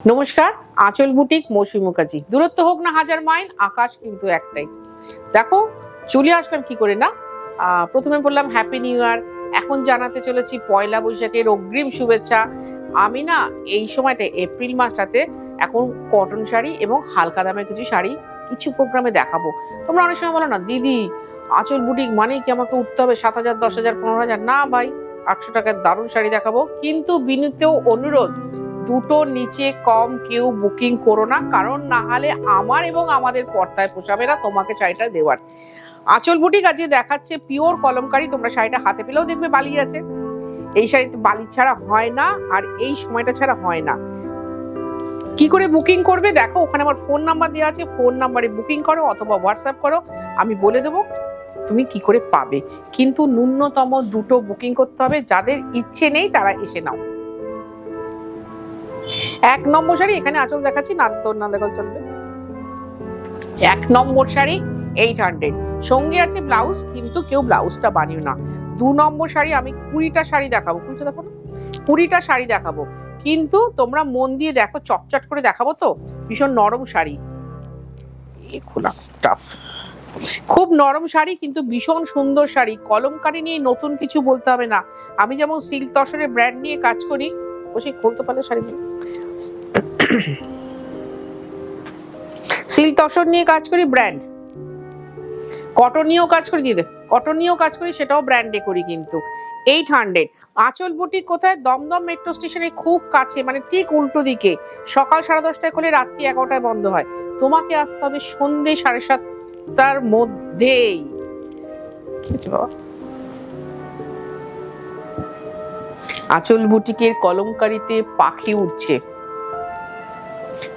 নমস্কার, আঁচল বুটিক মৌসুমী মুখার্জি। দূরত্ব হোক না হাজার মাইল, আকাশ কিন্তু একটাই। দেখো চলে আসলাম কি করে না, প্রথমে বললাম হ্যাপি নিউ ইয়ার, এখন জানাতে চলেছি পয়লা বৈশাখের অগ্রিম শুভেচ্ছা। আমি না এই সময়টা এপ্রিল মাসটাতে এখন কটন শাড়ি এবং হালকা দামের কিছু শাড়ি কিছু প্রোগ্রামে দেখাবো। তোমরা অনেক সময় বলো না দিদি আঁচল বুটিক মানে কি আমাকে উঠতে হবে 7,000, 10,000, 15,000? না ভাই, 800 টাকার দারুণ শাড়ি দেখাবো, কিন্তু বিনীত অনুরোধ দুটোর নিচে কম কেউ বুকিং করো না, কারণ না হলে আমার এবং আমাদের পর্দায় পোষাবে না তোমাকে শাড়িটা দেওয়ার। আঁচল বুটিক আজকে দেখাচ্ছে পিওর কলমকারি। তোমরা শাড়িটা হাতে পেলেও দেখবে বালি আছে। এই শাড়িতে বালি ছাড়া হয় না, আর এই সময়টা ছাড়া হয় না। কি করে বুকিং করবে দেখো, ওখানে আমার ফোন নাম্বার দেওয়া আছে, ফোন নাম্বারে বুকিং করো অথবা হোয়াটসঅ্যাপ করো, আমি বলে দেবো তুমি কি করে পাবে। কিন্তু ন্যূনতম দুটো বুকিং করতে হবে, যাদের ইচ্ছে নেই তারা এসে নাও। 1 নম্বর শাড়ি এখানে আঁচল দেখাচ্ছি, না তোর না দেখো চলবে। 1 নম্বর শাড়ি 800, সঙ্গে আছে ব্লাউজ, কিন্তু কেউ ব্লাউজটা বানিও না। 2 নম্বর শাড়ি আমি 20টা শাড়ি দেখাবো, 20টা দেখো না, 20টা শাড়ি দেখাবো, কিন্তু তোমরা মন দিয়ে দেখো, চটচট করে দেখাবো। তো ভীষণ নরম শাড়ি, খোলা টাফ, খুব নরম শাড়ি কিন্তু ভীষণ সুন্দর শাড়ি। কলমকারি নিয়ে নতুন কিছু বলতে হবে না। আমি যেমন সিল্ক তসরের ব্র্যান্ড নিয়ে কাজ করি, বসে খুলতে পারলে শাড়ি সিল্ক তসর নিয়ে কাজ করি, ব্র্যান্ড। কটন নিয়েও কাজ করি দিদি, কটন নিয়েও কাজ করি, সেটাও ব্র্যান্ডে করি। কিন্তু 800। আঁচল বুটিক কোথায়? দমদম মেট্রো স্টেশনের খুব কাছে, মানে ঠিক উল্টো দিকে। সকাল 10:30টায় খুলে রাত্রি 11টায় বন্ধ হয়। তোমাকে আসতে হবে সন্ধ্যে 7:30টার মধ্যেই। আঁচল বুটিকের কলমকারিতে পাখি উঠছে,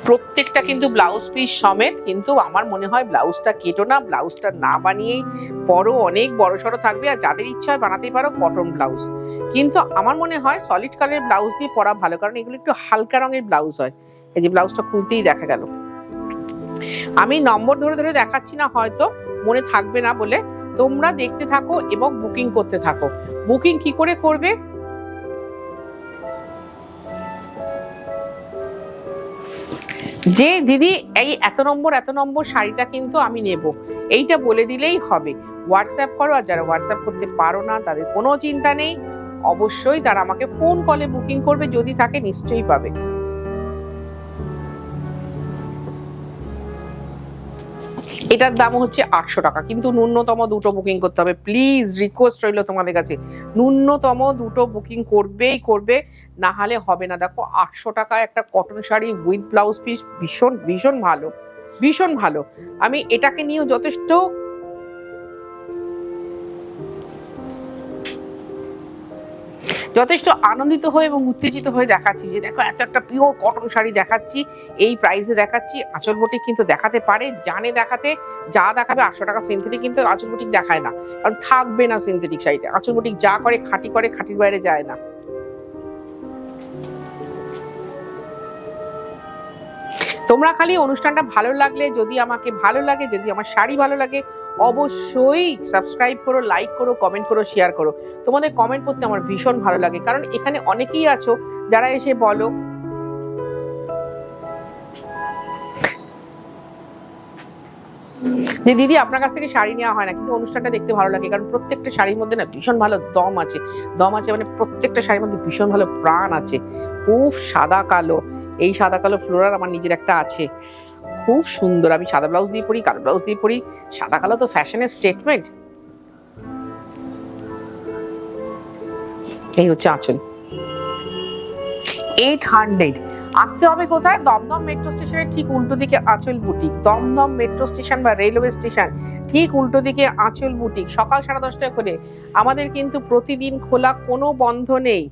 প্রত্যেকটা কিন্তু ব্লাউজ পিস সমেত। কিন্তু আমার মনে হয় ব্লাউজটা কেটো না, ব্লাউজটা না বানিয়েই পরও অনেক বড় সড়ো থাকবে। আর যাদের ইচ্ছা হয় বানাতেই পারো কটন ব্লাউজ, কিন্তু আমার মনে হয় সলিড কালারের ব্লাউজ দিয়ে পরা ভালো, কারণ এগুলো একটু হালকা রঙের ব্লাউজ হয়। এই যে ব্লাউজটা খুলতেই দেখা গেল। আমি নম্বর ধরে ধরে দেখাচ্ছি না, হয়তো মনে থাকবে না বলে, তোমরা দেখতে থাকো এবং বুকিং করতে থাকো। বুকিং কি করে করবে? যে দিদি এই এত নম্বর শাড়িটা কিন্তু আমি নেব, এইটা বলে দিলেই হবে। হোয়াটসঅ্যাপ করো, আর যারা হোয়াটসঅ্যাপ করতে পারো না তাদের কোনো চিন্তা নেই, অবশ্যই তারা আমাকে ফোন কলে বুকিং করবে, যদি থাকে নিশ্চয়ই পাবে। এটার দাম হচ্ছে 800 টাকা, কিন্তু ন্যূনতম দুটো বুকিং করতে হবে। প্লিজ রিকোয়েস্ট রইল তোমাদের কাছে, ন্যূনতম দুটো বুকিং করবেই করবে, না হলে হবে না। দেখো 800 টাকায় একটা cotton sari with blouse piece, ভীষণ ভীষণ ভালো, ভীষণ ভালো। আমি এটাকে নিয়েও যথেষ্ট আনন্দিত হয়ে এবং উত্তেজিত হয়ে দেখাচ্ছি যে দেখো এত একটা পিওর কটন শাড়ি দেখাচ্ছি, এই প্রাইসে দেখাচ্ছি। আঁচল বুটিক কিন্তু দেখাতে পারে, জানে দেখাতে। যা দেখাবে 800 টাকা সিনথেটিক কিন্তু আঁচল বুটিক দেখায় না, কারণ থাকবে না সিনথেটিক শাড়িতে। আঁচল বুটিক যা করে খাঁটি করে, খাঁটির বাইরে যায় না। তোমরা খালি অনুষ্ঠানটা ভালো লাগলে, যদি আমাকে ভালো লাগে, যদি আমার শাড়ি ভালো লাগে, অবশ্যই সাবস্ক্রাইব করো, লাইক করো, কমেন্ট করো, শেয়ার করো। তোমাদের কমেন্ট করতে আমার ভীষণ ভালো লাগে, কারণ এখানে অনেকেই আছো যারা এসে বলো যে দিদি আপনার কাছ থেকে শাড়ি নেওয়া হয় না, কিন্তু অনুষ্ঠানটা দেখতে ভালো লাগে, কারণ প্রত্যেকটা শাড়ির মধ্যে না ভীষণ ভালো দম আছে। দম আছে মানে প্রত্যেকটা শাড়ির মধ্যে ভীষণ ভালো প্রাণ আছে। খুব সাদা কালো, এই সাদা কালো ফ্লোরাল আমার নিজের একটা আছে, খুব সুন্দর। আমি সাদা ব্লাউজ দিয়ে পরি, কালো ব্লাউজ দিয়ে পরি, সাদা কালো তো ফ্যাশনের স্টেটমেন্ট। এই হচ্ছে আঁচল 800। আসতে হবে কোথায়? দমদম মেট্রো স্টেশনের ঠিক উল্টো দিকে আঁচল বুটিক। দমদম মেট্রো স্টেশন বা রেলওয়ে স্টেশন ঠিক উল্টো দিকে আঁচল বুটিক। সকাল 10:30টায় খোলে, আমাদের কিন্তু প্রতিদিন খোলা, কোনো বন্ধ নেই।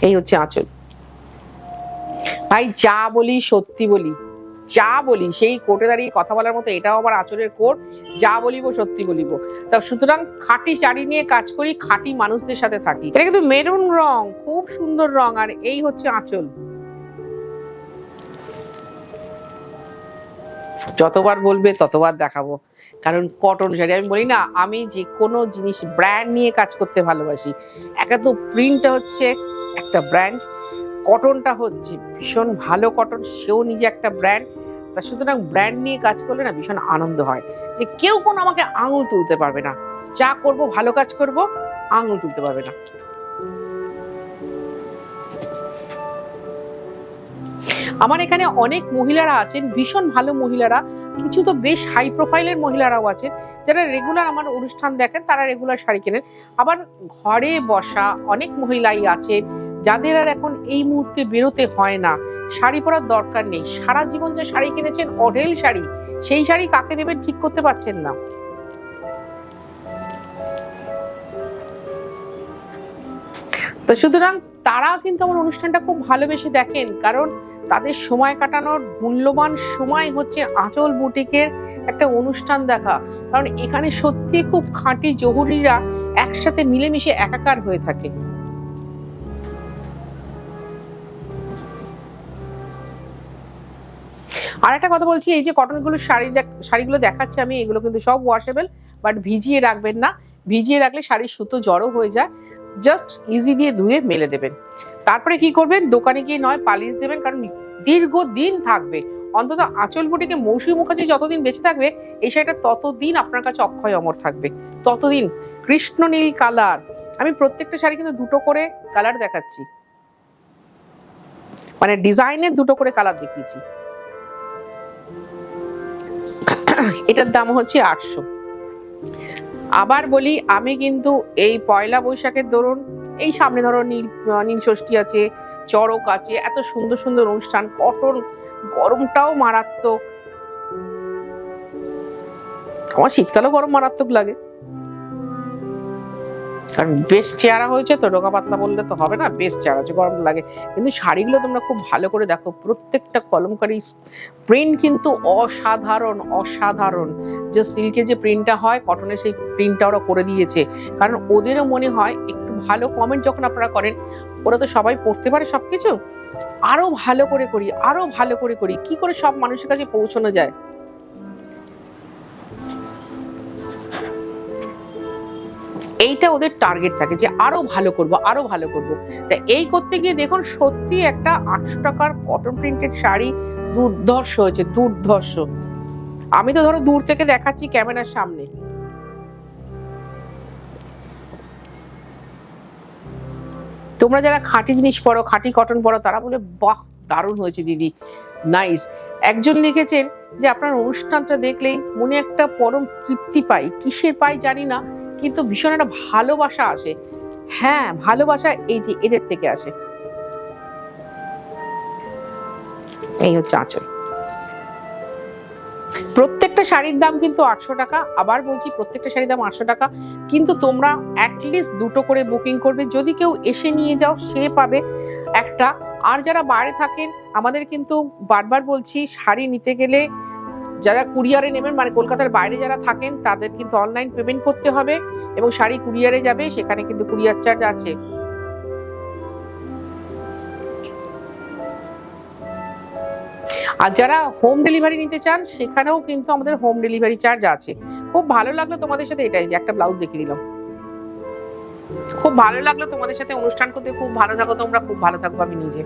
এই হচ্ছে আঁচল। ভাই যা বলি সত্যি বলি, যা বলি সেই কোর্টে দাঁড়িয়ে কথা বলার মতো, এটাও আমার আঁচলের কোর্ট। যা বলিব সত্যি বলিব। তা সুতরাং খাঁটি শাড়ি নিয়ে কাজ করি, খাঁটি মানুষদের সাথে থাকি। এটা কিন্তু মেরুন রং, খুব সুন্দর রং। আর এই হচ্ছে আঁচল। যতবার বলবে ততবার দেখাবো, কারণ কটন শাড়ি। আমি বলি না, আমি যে কোনো জিনিস ব্র্যান্ড নিয়ে কাজ করতে ভালোবাসি। একা তো প্রিন্টটা হচ্ছে একটা ব্র্যান্ড, কটনটা হচ্ছে ভীষণ ভালো কটন, সেও নিজে একটা ব্র্যান্ড। তা সুতরাং ব্র্যান্ড নিয়ে কাজ করলে না ভীষণ আনন্দ হয়, যে কেউ কোনো আমাকে আঙুল তুলতে পারবে না, যা করব ভালো কাজ করব, আঙুল তুলতে পারবে না। আমার এখানে অনেক মহিলারা আছেন, ভীষণ ভালো মহিলারা, কিছু তো বেশ হাই প্রোফাইলের মহিলারাও আছেন যারা রেগুলার আমার অনুষ্ঠান দেখেন, তারা রেগুলার শাড়ি কেনেন। আবার ঘরে বসা অনেক মহিলাই আছেন যাদের আর এখন এই মুহূর্তে বেরোতে হয় না, শাড়ি পরার দরকার নেই, সারা জীবন যে শাড়ি কিনেছেন অঢেল শাড়ি, সেই শাড়ি কাকে দেবেন ঠিক করতে পারছেন না। তো সুতরাং তারা কিন্তু আমার অনুষ্ঠানটা খুব ভালোবেসে দেখেন, কারণ তাদের সময় কাটানোর মূল্যবান সময় হচ্ছে আঁচল বুটিকের একটা অনুষ্ঠান দেখা। কারণ এখানে সত্যি খুব খাঁটি জহুরিরা একসাথে মিলেমিশে একাকার হয়ে থাকে। আর একটা কথা বলছি, এই যে কটনগুলো শাড়িগুলো দেখাচ্ছি আমি, এগুলো কিন্তু সব ওয়াশেবল, বাট ভিজিয়ে রাখবেন না, ভিজিয়ে রাখলে শাড়ির সুতো জড়ো হয়ে যায়। জাস্ট ইজি দিয়ে ধুয়ে মেলে দেবেন। তারপরে কি করবেন, দোকানে গিয়ে নয় পালিশ দেবেন, কারণ দীর্ঘদিন থাকবে। অন্তত আঁচল বুটিকে মৌসুমী মুখার্জি যতদিন বেঁচে থাকবে, এই শাড়িটা ততদিন আপনার কাছে অক্ষয় অমর থাকবে, ততদিন। কৃষ্ণ নীল কালার, আমি প্রত্যেকটা শাড়ি কিন্তু দুটো করে কালার দেখাচ্ছি, মানে ডিজাইনের দুটো করে কালার দেখিয়েছি। এটার দাম হচ্ছে 800। আবার বলি, আমি কিন্তু এই পয়লা বৈশাখের দরুন, এই সামনে ধরো নীল ষষ্ঠী আছে, চড়ক আছে, এত সুন্দর সুন্দর অনুষ্ঠান, কটন, গরমটাও মারাত্মক। আমার শীতকালেও গরম মারাত্মক লাগে, কারণ বেশ চেহারা হয়েছে তো, রোগা পাতলা বললে তো হবে না, বেশ চেহারা আছে, গরম লাগে। কিন্তু শাড়িগুলো তোমরা খুব ভালো করে দেখো, প্রত্যেকটা কলমকারি প্রিন্ট কিন্তু অসাধারণ অসাধারণ। যে সিল্কে যে প্রিন্টটা হয়, কটনের সেই প্রিন্টটা ওরা করে দিয়েছে, কারণ ওদেরও মনে হয় একটু ভালো কমেন্ট যখন আপনারা করেন, ওরা তো সবাই পড়তে পারে সবকিছু, আরো ভালো করে করি, আরো ভালো করে করি, কি করে সব মানুষের কাছে পৌঁছানো যায়। এইটা ওদের টার্গেট থাকে, যে আরো ভালো করব, আরো ভালো করব। তা এই করতে গিয়ে দেখুন, সত্যি একটা 800 টাকার কটন প্রিন্টেড শাড়ি দুর্ধর্ষ হয়েছে, দুর্ধর্ষ। আমি তো ধরো দূর থেকে দেখাচ্ছি ক্যামেরার সামনে। তোমরা যারা খাঁটি জিনিস পরো, খাঁটি কটন পরো, তারা বলে বাহ দারুণ হয়েছে দিদি, নাইস। একজন লিখেছেন যে আপনার অনুষ্ঠানটা দেখলেই মনে একটা পরম তৃপ্তি পাই, কিসের পাই জানি না, কিন্তু ভীষণ একটা ভালোবাসা আসে। হ্যাঁ, ভালোবাসা এই যে এদের থেকে আসে। এই হচ্ছে আঁচল। প্রত্যেকটা শাড়ির দাম কিন্তু 800 টাকা। আবার বলছি, প্রত্যেকটা শাড়ির দাম 800 টাকা, কিন্তু তোমরা অ্যাটলিস্ট দুটো করে বুকিং করবে। যদি কেউ এসে নিয়ে যাও, সে পাবে একটা। আর যারা বাইরে থাকেন, আমাদের কিন্তু বারবার বলছি, শাড়ি নিতে গেলে যারা কুরিয়ারে নেবেন, মানে কলকাতার বাইরে যারা থাকেন, তাদের কিন্তু অনলাইন পেমেন্ট করতে হবে, এবং শাড়ি কুরিয়ারে যাবে, সেখানে কিন্তু কুরিয়ার চার্জ আছে। আর যারা হোম ডেলিভারি নিতে চান, সেখানেও কিন্তু আমাদের হোম ডেলিভারি চার্জ আছে। খুব ভালো লাগলো তোমাদের সাথে, এটাই যে একটা ব্লাউজ দেখিয়ে দিলাম, খুব ভালো লাগলো তোমাদের সাথে অনুষ্ঠান করতে। খুব ভালো থাকো তোমরা, খুব ভালো থাকবো আমি নিজে।